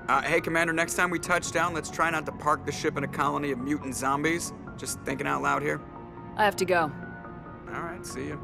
Hey, Commander, next time we touch down, let's try not to park the ship in a colony of mutant zombies. Just thinking out loud here. I have to go. All right, see you.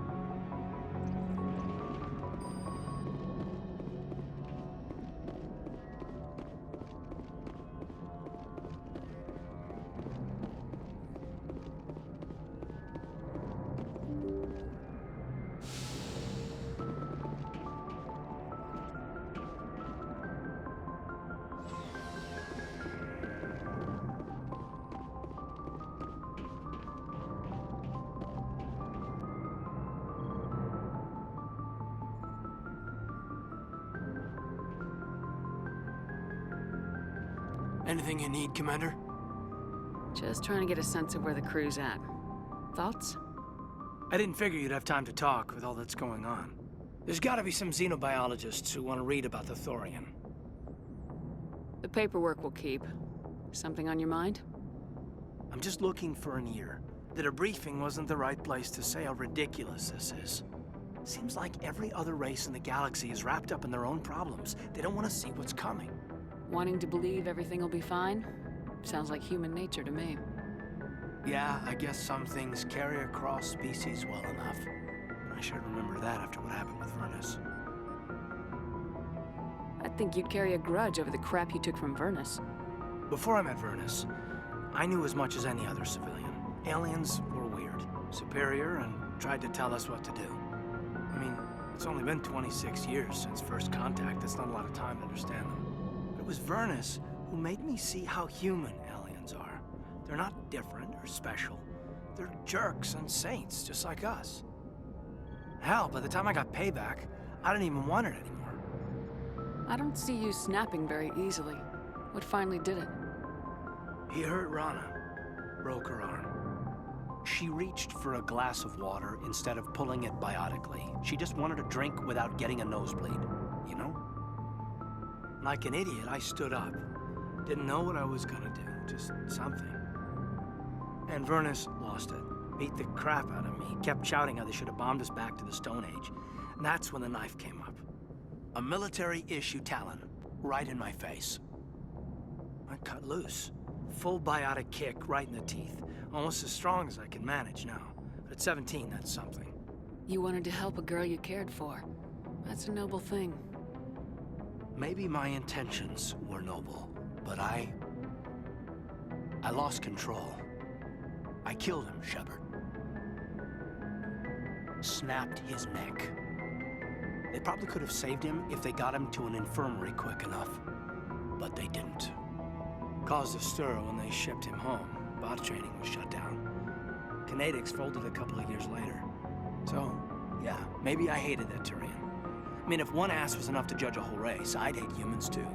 Anything you need, Commander? Just trying to get a sense of where the crew's at. Thoughts? I didn't figure you'd have time to talk with all that's going on. There's gotta be some xenobiologists who want to read about the Thorian. The paperwork will keep. Something on your mind? I'm just looking for an ear. The debriefing wasn't the right place to say how ridiculous this is. Seems like every other race in the galaxy is wrapped up in their own problems. They don't want to see what's coming. Wanting to believe everything will be fine? Sounds like human nature to me. Yeah, I guess some things carry across species well enough. I should remember that after what happened with Vernus. I think you'd carry a grudge over the crap you took from Vernus. Before I met Vernus, I knew as much as any other civilian. Aliens were weird, superior, and tried to tell us what to do. I mean, it's only been 26 years since first contact. That's not a lot of time to understand them. But it was Vernus who made me see how human aliens are. They're not different or special. They're jerks and saints, just like us. Hell, by the time I got payback, I didn't even want it anymore. I don't see you snapping very easily. What finally did it? He hurt Rana, broke her arm. She reached for a glass of water instead of pulling it biotically. She just wanted a drink without getting a nosebleed, you know? Like an idiot, I stood up. Didn't know what I was gonna do, just something. And Vernus lost it. Beat the crap out of me. Kept shouting how they should have bombed us back to the Stone Age. And that's when the knife came up. A military-issue talon, right in my face. I cut loose. Full biotic kick right in the teeth. Almost as strong as I can manage now. But at 17, that's something. You wanted to help a girl you cared for. That's a noble thing. Maybe my intentions were noble, but I lost control. I killed him, Shepard. Snapped his neck. They probably could have saved him if they got him to an infirmary quick enough. But they didn't. Caused a stir when they shipped him home. Bot training was shut down. Kinetics folded a couple of years later. So, yeah, maybe I hated that Turian. I mean, if one ass was enough to judge a whole race, I'd hate humans too.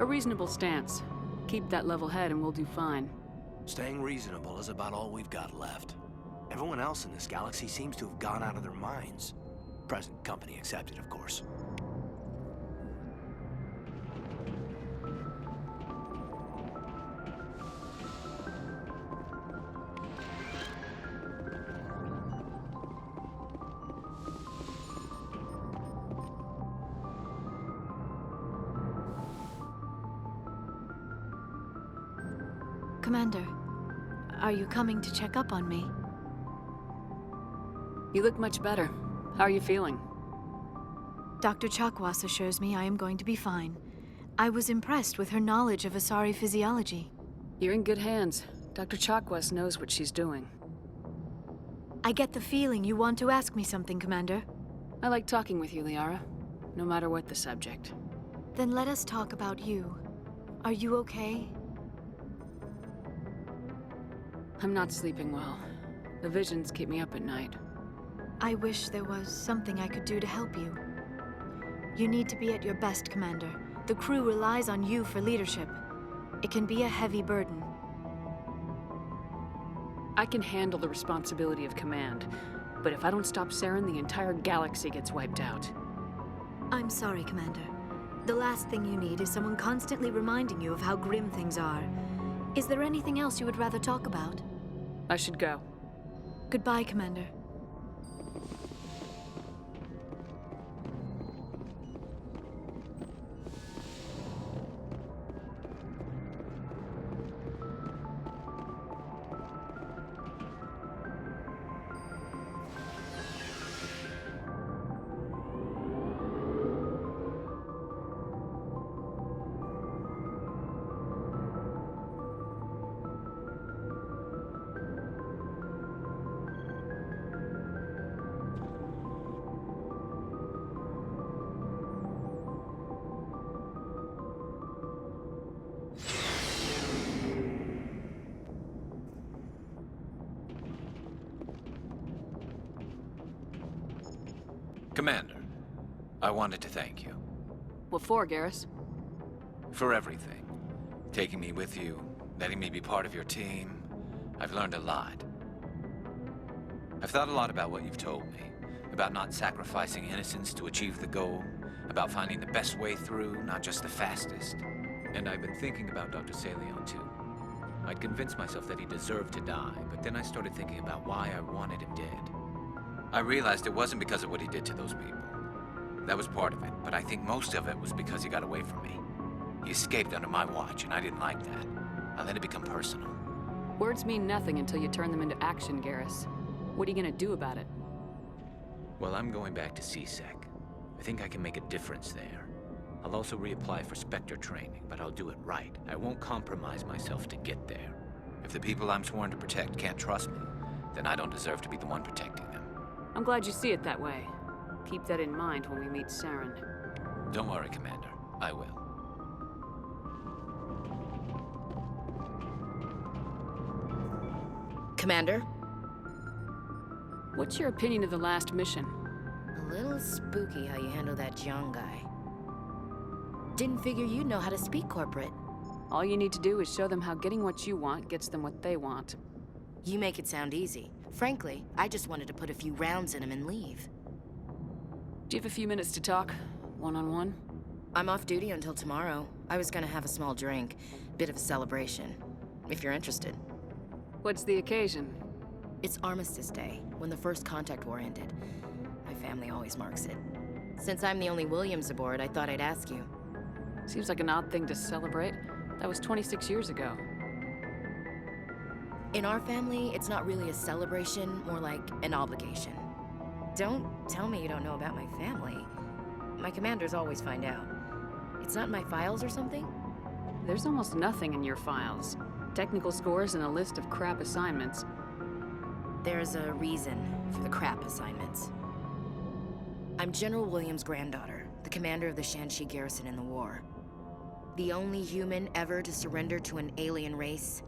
A reasonable stance. Keep that level head and we'll do fine. Staying reasonable is about all we've got left. Everyone else in this galaxy seems to have gone out of their minds. Present company accepted, of course. Commander, are you coming to check up on me? You look much better. How are you feeling? Dr. Chakwas assures me I am going to be fine. I was impressed with her knowledge of Asari physiology. You're in good hands. Dr. Chakwas knows what she's doing. I get the feeling you want to ask me something, Commander. I like talking with you, Liara. No matter what the subject. Then let us talk about you. Are you okay? I'm not sleeping well. The visions keep me up at night. I wish there was something I could do to help you. You need to be at your best, Commander. The crew relies on you for leadership. It can be a heavy burden. I can handle the responsibility of command, but if I don't stop Saren, the entire galaxy gets wiped out. I'm sorry, Commander. The last thing you need is someone constantly reminding you of how grim things are. Is there anything else you would rather talk about? I should go. Goodbye, Commander. Commander, I wanted to thank you. What for, Garrus? For everything. Taking me with you, letting me be part of your team. I've learned a lot. I've thought a lot about what you've told me. About not sacrificing innocence to achieve the goal. About finding the best way through, not just the fastest. And I've been thinking about Dr. Saleon, too. I'd convinced myself that he deserved to die, but then I started thinking about why I wanted him dead. I realized it wasn't because of what he did to those people. That was part of it, but I think most of it was because he got away from me. He escaped under my watch, and I didn't like that. I let it become personal. Words mean nothing until you turn them into action, Garrus. What are you gonna do about it? Well, I'm going back to CSEC. I think I can make a difference there. I'll also reapply for Spectre training, but I'll do it right. I won't compromise myself to get there. If the people I'm sworn to protect can't trust me, then I don't deserve to be the one protecting them. I'm glad you see it that way. Keep that in mind when we meet Saren. Don't worry, Commander. I will. Commander? What's your opinion of the last mission? A little spooky how you handle that young guy. Didn't figure you'd know how to speak corporate. All you need to do is show them how getting what you want gets them what they want. You make it sound easy. Frankly, I just wanted to put a few rounds in him and leave. Do you have a few minutes to talk? One-on-one? I'm off duty until tomorrow. I was gonna have a small drink. Bit of a celebration. If you're interested. What's the occasion? It's Armistice Day, when the first contact war ended. My family always marks it. Since I'm the only Williams aboard, I thought I'd ask you. Seems like an odd thing to celebrate. That was 26 years ago. In our family, it's not really a celebration, more like an obligation. Don't tell me you don't know about my family. My commanders always find out. It's not in my files or something? There's almost nothing in your files. Technical scores and a list of crap assignments. There's a reason for the crap assignments. I'm General Williams' granddaughter, the commander of the Shanxi garrison in the war. The only human ever to surrender to an alien race.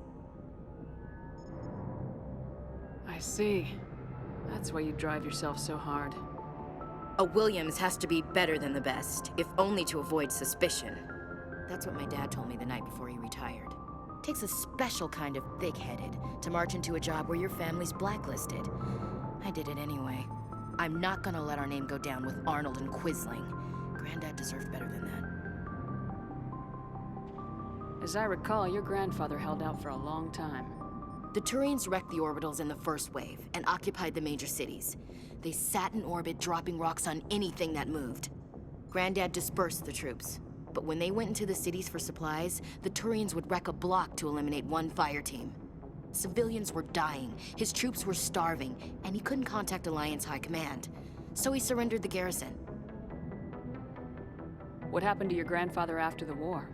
I see. That's why you drive yourself so hard. A Williams has to be better than the best, if only to avoid suspicion. That's what my dad told me the night before he retired. Takes a special kind of thick-headed to march into a job where your family's blacklisted. I did it anyway. I'm not gonna let our name go down with Arnold and Quisling. Granddad deserved better than that. As I recall, your grandfather held out for a long time. The Turians wrecked the orbitals in the first wave and occupied the major cities. They sat in orbit, dropping rocks on anything that moved. Granddad dispersed the troops. But when they went into the cities for supplies, the Turians would wreck a block to eliminate one fire team. Civilians were dying, his troops were starving, and he couldn't contact Alliance High Command. So he surrendered the garrison. What happened to your grandfather after the war?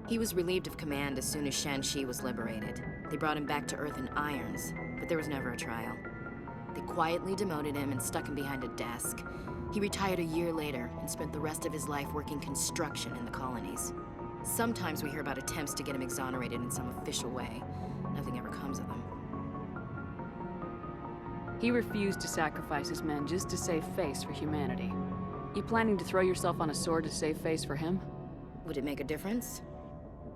He was relieved of command as soon as Shanxi was liberated. They brought him back to Earth in irons, but there was never a trial. They quietly demoted him and stuck him behind a desk. He retired a year later and spent the rest of his life working construction in the colonies. Sometimes we hear about attempts to get him exonerated in some official way. Nothing ever comes of them. He refused to sacrifice his men just to save face for humanity. You planning to throw yourself on a sword to save face for him? Would it make a difference?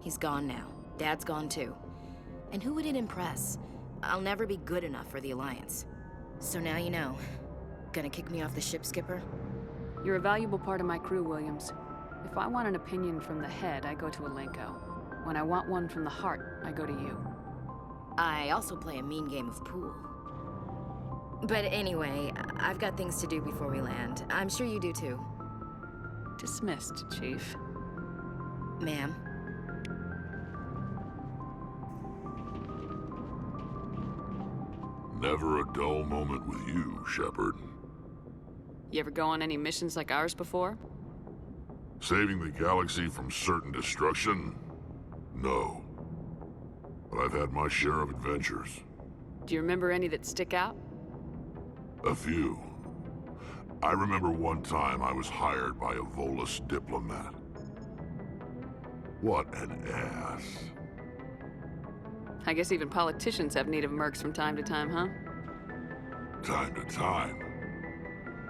He's gone now. Dad's gone too. And who would it impress? I'll never be good enough for the Alliance. So now you know. Gonna kick me off the ship, Skipper? You're a valuable part of my crew, Williams. If I want an opinion from the head, I go to Alenko. When I want one from the heart, I go to you. I also play a mean game of pool. But anyway, I've got things to do before we land. I'm sure you do too. Dismissed, Chief. Ma'am. Never a dull moment with you, Shepard. You ever go on any missions like ours before? Saving the galaxy from certain destruction? No. But I've had my share of adventures. Do you remember any that stick out? A few. I remember one time I was hired by a Volus diplomat. What an ass. I guess even politicians have need of mercs from time to time, huh? Time to time.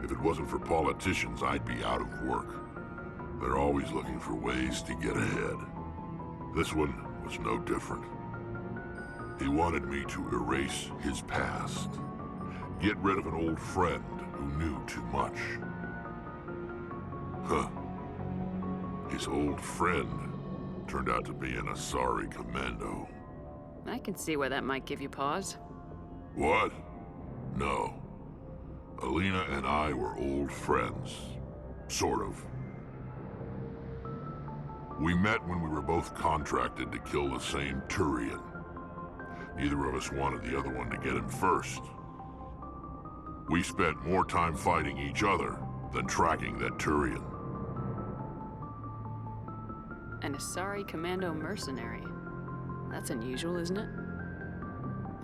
If it wasn't for politicians, I'd be out of work. They're always looking for ways to get ahead. This one was no different. He wanted me to erase his past. Get rid of an old friend who knew too much. Huh. His old friend turned out to be an Asari commando. I can see why that might give you pause. What? No. Alina and I were old friends. Sort of. We met when we were both contracted to kill the same Turian. Neither of us wanted the other one to get him first. We spent more time fighting each other than tracking that Turian. An Asari commando mercenary. That's unusual, isn't it?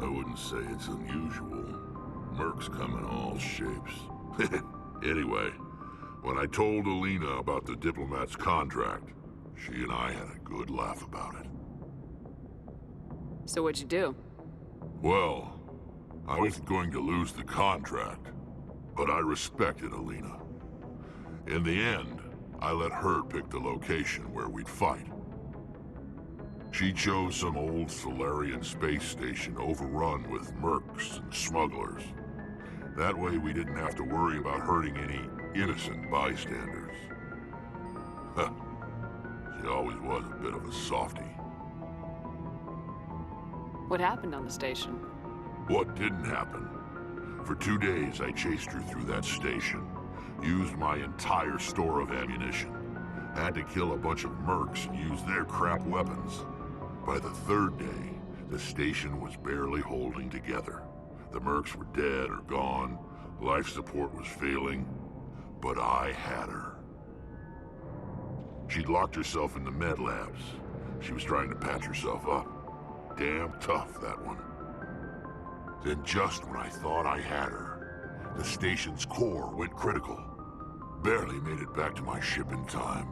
I wouldn't say it's unusual. Mercs come in all shapes. Anyway, when I told Alina about the diplomat's contract, she and I had a good laugh about it. So what'd you do? Well, I wasn't going to lose the contract, but I respected Alina. In the end, I let her pick the location where we'd fight. She chose some old Solarian space station overrun with mercs and smugglers. That way we didn't have to worry about hurting any innocent bystanders. Huh. She always was a bit of a softie. What happened on the station? What didn't happen? For 2 days I chased her through that station. Used my entire store of ammunition. Had to kill a bunch of mercs and use their crap weapons. By the 3rd day, the station was barely holding together. The mercs were dead or gone, life support was failing, but I had her. She'd locked herself in the med labs. She was trying to patch herself up. Damn tough, that one. Then just when I thought I had her, the station's core went critical. Barely made it back to my ship in time.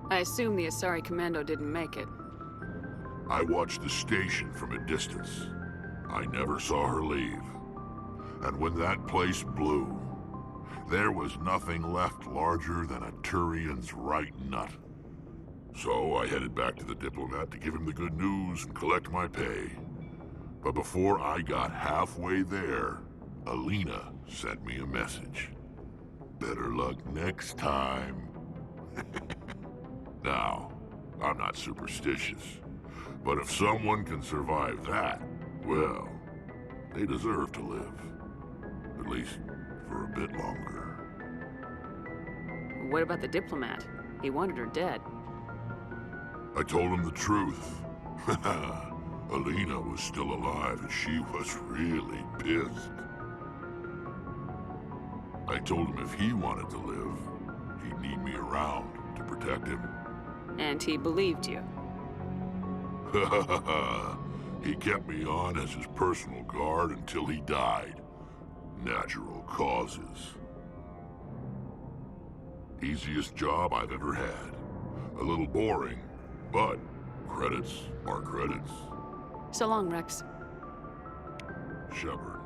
I assume the Asari commando didn't make it. I watched the station from a distance. I never saw her leave. And when that place blew, there was nothing left larger than a Turian's right nut. So I headed back to the diplomat to give him the good news and collect my pay. But before I got halfway there, Alina sent me a message. Better luck next time. Now, I'm not superstitious, but if someone can survive that, well, they deserve to live. At least for a bit longer. What about the diplomat? He wanted her dead. I told him the truth. Alina was still alive and she was really pissed. I told him if he wanted to live, he'd need me around to protect him. And he believed you. He kept me on as his personal guard until he died. Natural causes. Easiest job I've ever had. A little boring, but credits are credits. So long, Rex. Shepard.